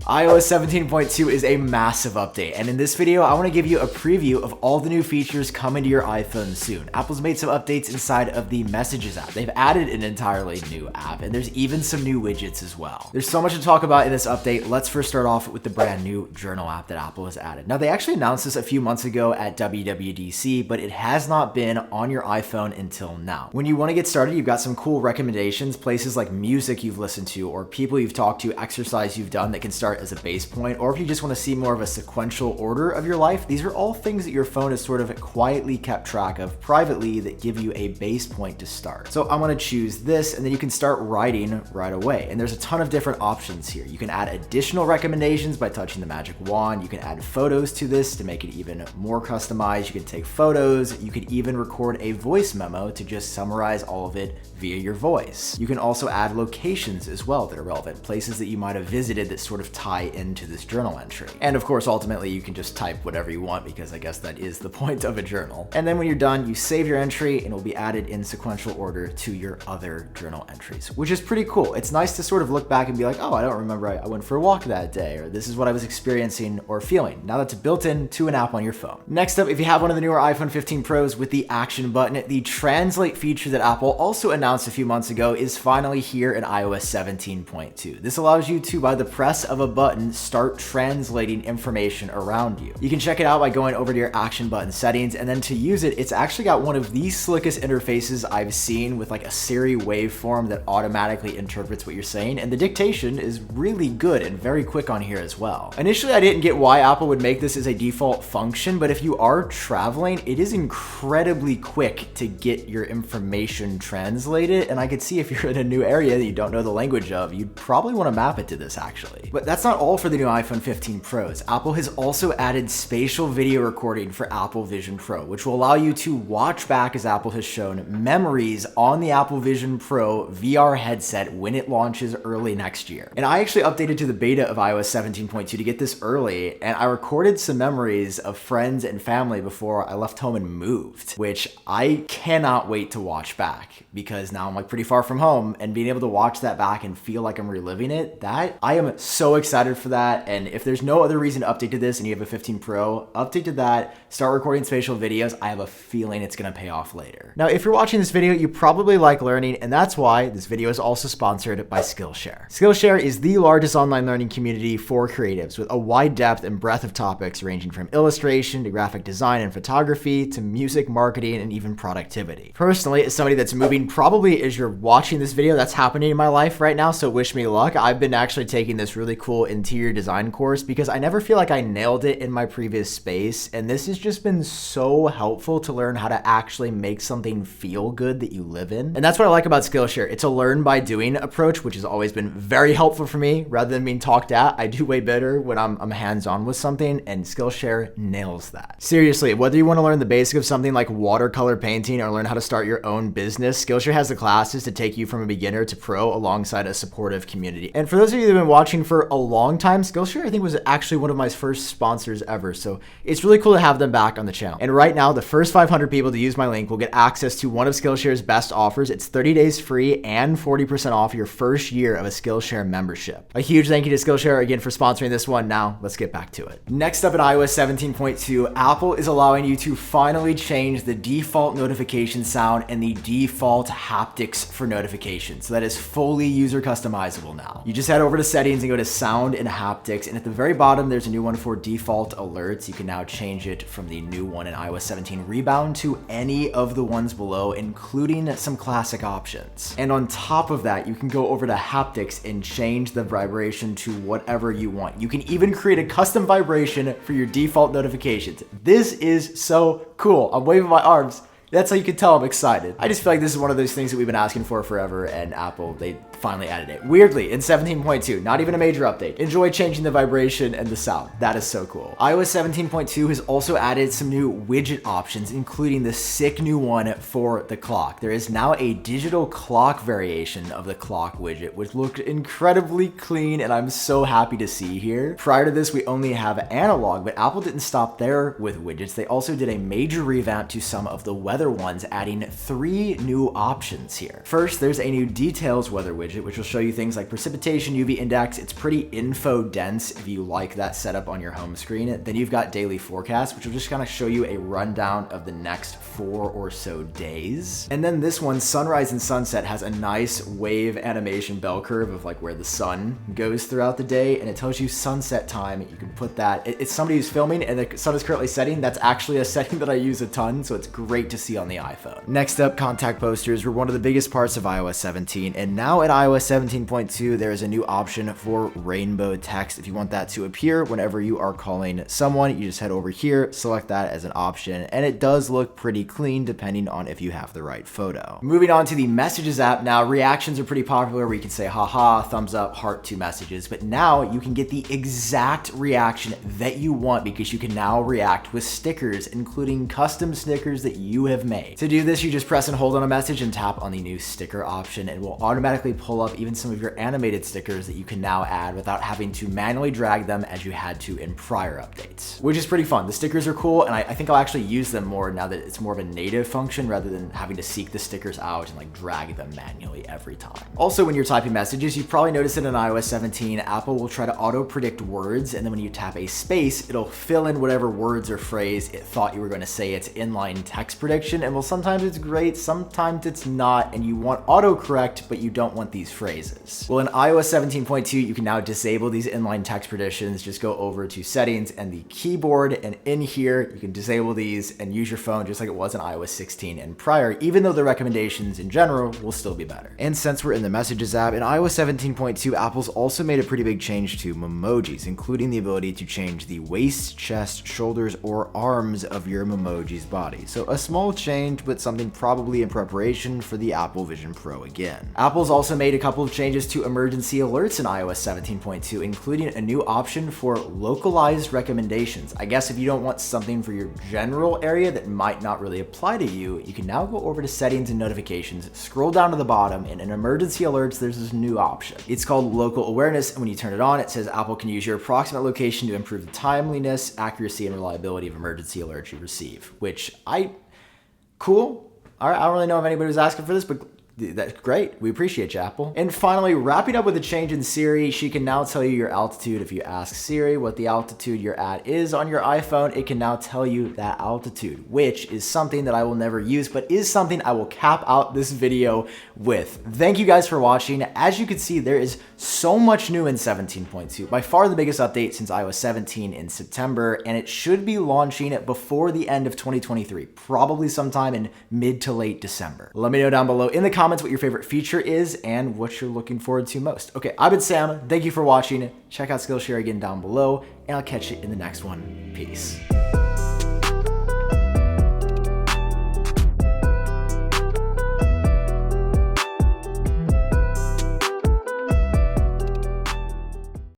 iOS 17.2 is a massive update, and in this video, I want to give you a preview of all the new features coming to your iPhone soon. Apple's made some updates inside of the Messages app. They've added an entirely new app, and there's even some new widgets as well. There's so much to talk about in this update. Let's first start off with the brand new Journal app that Apple has added. Now, they actually announced this a few months ago at WWDC, but it has not been on your iPhone until now. When you want to get started, you've got some cool recommendations, places like music you've listened to, or people you've talked to, exercise you've done that can start as a base point, or if you just want to see more of a sequential order of your life, these are all things that your phone has sort of quietly kept track of privately that give you a base point to start. So I'm going to choose this, and then you can start writing right away. And there's a ton of different options here. You can add additional recommendations by touching the magic wand. You can add photos to this to make it even more customized. You can take photos. You could even record a voice memo to just summarize all of it via your voice. You can also add locations as well that are relevant, places that you might have visited that sort of tie into this journal entry. And of course, ultimately, you can just type whatever you want because I guess that is the point of a journal. And then when you're done, you save your entry and it will be added in sequential order to your other journal entries, which is pretty cool. It's nice to sort of look back and be like, oh, I don't remember I went for a walk that day, or this is what I was experiencing or feeling. Now that's built into an app on your phone. Next up, if you have one of the newer iPhone 15 Pros with the action button, the translate feature that Apple also announced a few months ago is finally here in iOS 17.2. This allows you to, by the press of a button, start translating information around you. You can check it out by going over to your action button settings, and then to use it, it's actually got one of the slickest interfaces I've seen with like a Siri waveform that automatically interprets what you're saying, and the dictation is really good and very quick on here as well. Initially, I didn't get why Apple would make this as a default function, but if you are traveling, it is incredibly quick to get your information translated, and I could see if you're in a new area that you don't know the language of, you'd probably want to map it to this actually. But that's not all for the new iPhone 15 Pros. Apple has also added spatial video recording for Apple Vision Pro, which will allow you to watch back, as Apple has shown, memories on the Apple Vision Pro VR headset when it launches early next year. And I actually updated to the beta of iOS 17.2 to get this early, and I recorded some memories of friends and family before I left home and moved, which I cannot wait to watch back, because now I'm like pretty far from home, and being able to watch that back and feel like I'm reliving it, that I am so excited for that. And if there's no other reason to update to this and you have a 15 Pro, update to that, start recording spatial videos. I have a feeling it's going to pay off later. Now, if you're watching this video, you probably like learning, and that's why this video is also sponsored by Skillshare. Skillshare is the largest online learning community for creatives with a wide depth and breadth of topics ranging from illustration to graphic design and photography to music, marketing, and even productivity. Personally, as somebody that's moving probably as you're watching this video, that's happening in my life right now, so wish me luck. I've been actually taking this really cool interior design course because I never feel like I nailed it in my previous space, and this has just been so helpful to learn how to actually make something feel good that you live in. And that's what I like about Skillshare. It's a learn by doing approach, which has always been very helpful for me. Rather than being talked at, I do way better when I'm hands-on with something, and Skillshare nails that. Seriously, whether you want to learn the basic of something like watercolor painting or learn how to start your own business, Skillshare has the classes to take you from a beginner to pro alongside a supportive community. And for those of you that have been watching for a long time, Skillshare I think was actually one of my first sponsors ever, so it's really cool to have them back on the channel. And right now, the first 500 people to use my link will get access to one of Skillshare's best offers. It's 30 days free and 40% off your first year of a Skillshare membership. A huge thank you to Skillshare again for sponsoring this one. Now, let's get back to it. Next up in iOS 17.2, Apple is allowing you to finally change the default notification sound and the default haptics for notifications. So that is fully user customizable now. You just head over to settings and go to sound and haptics, and at the very bottom, there's a new one for default alerts. You can now change it from the new one in iOS 17 Rebound to any of the ones below, including some classic options. And on top of that, you can go over to haptics and change the vibration to whatever you want. You can even create a custom vibration for your default notifications. This is so cool. I'm waving my arms. That's how you can tell I'm excited. I just feel like this is one of those things that we've been asking for forever, and Apple, they finally added it. Weirdly, in 17.2, not even a major update. Enjoy changing the vibration and the sound. That is so cool. iOS 17.2 has also added some new widget options, including the sick new one for the clock. There is now a digital clock variation of the clock widget, which looked incredibly clean, and I'm so happy to see here. Prior to this, we only have analog, but Apple didn't stop there with widgets. They also did a major revamp to some of the weather ones, adding 3 new options here. First, there's a new details weather widget widget, which will show you things like precipitation, UV index. It's pretty info dense if you like that setup on your home screen. Then you've got daily forecast, which will just kind of show you a rundown of the next 4 or so days. And then this one, sunrise and sunset, has a nice wave animation bell curve of like where the sun goes throughout the day, and it tells you sunset time. You can put that, it's somebody who's filming and the sun is currently setting. That's actually a setting that I use a ton, so it's great to see on the iPhone. Next up, contact posters were one of the biggest parts of iOS 17, and now at iOS 17.2, there is a new option for rainbow text. If you want that to appear whenever you are calling someone, you just head over here, select that as an option, and it does look pretty clean depending on if you have the right photo. Moving on to the Messages app, now reactions are pretty popular where you can say haha, thumbs up, heart to messages, but now you can get the exact reaction that you want because you can now react with stickers, including custom stickers that you have made. To do this, you just press and hold on a message and tap on the new sticker option, and it will automatically pull up even some of your animated stickers that you can now add without having to manually drag them as you had to in prior updates, which is pretty fun. The stickers are cool, and I think I'll actually use them more now that it's more of a native function rather than having to seek the stickers out and like drag them manually every time. Also, when you're typing messages, you've probably noticed that in iOS 17, Apple will try to auto-predict words, and then when you tap a space, it'll fill in whatever words or phrase it thought you were going to say. It's inline text prediction, and well, sometimes it's great, sometimes it's not, and you want autocorrect, but you don't want these phrases. Well, in iOS 17.2, you can now disable these inline text predictions. Just go over to settings and the keyboard, and in here, you can disable these and use your phone just like it was in iOS 16 and prior, even though the recommendations in general will still be better. And since we're in the Messages app, in iOS 17.2, Apple's also made a pretty big change to memojis, including the ability to change the waist, chest, shoulders, or arms of your memoji's body. So a small change, but something probably in preparation for the Apple Vision Pro again. Apple's also made a couple of changes to emergency alerts in iOS 17.2, including a new option for localized recommendations. I guess if you don't want something for your general area that might not really apply to you, you can now go over to settings and notifications, scroll down to the bottom, and in emergency alerts, there's this new option. It's called local awareness, and when you turn it on, it says Apple can use your approximate location to improve the timeliness, accuracy, and reliability of emergency alerts you receive, which cool. All right, I don't really know if anybody was asking for this, but that's great. We appreciate you, Apple. And finally, wrapping up with a change in Siri, she can now tell you your altitude. If you ask Siri what the altitude you're at is on your iPhone, it can now tell you that altitude, which is something that I will never use, but is something I will cap out this video with. Thank you guys for watching. As you can see, there is so much new in 17.2, by far the biggest update since iOS 17 in September, and it should be launching before the end of 2023, probably sometime in mid to late December. Let me know down below in the comments what your favorite feature is and what you're looking forward to most. Okay, I've been Sam. Thank you for watching. Check out Skillshare again down below, and I'll catch you in the next one. Peace.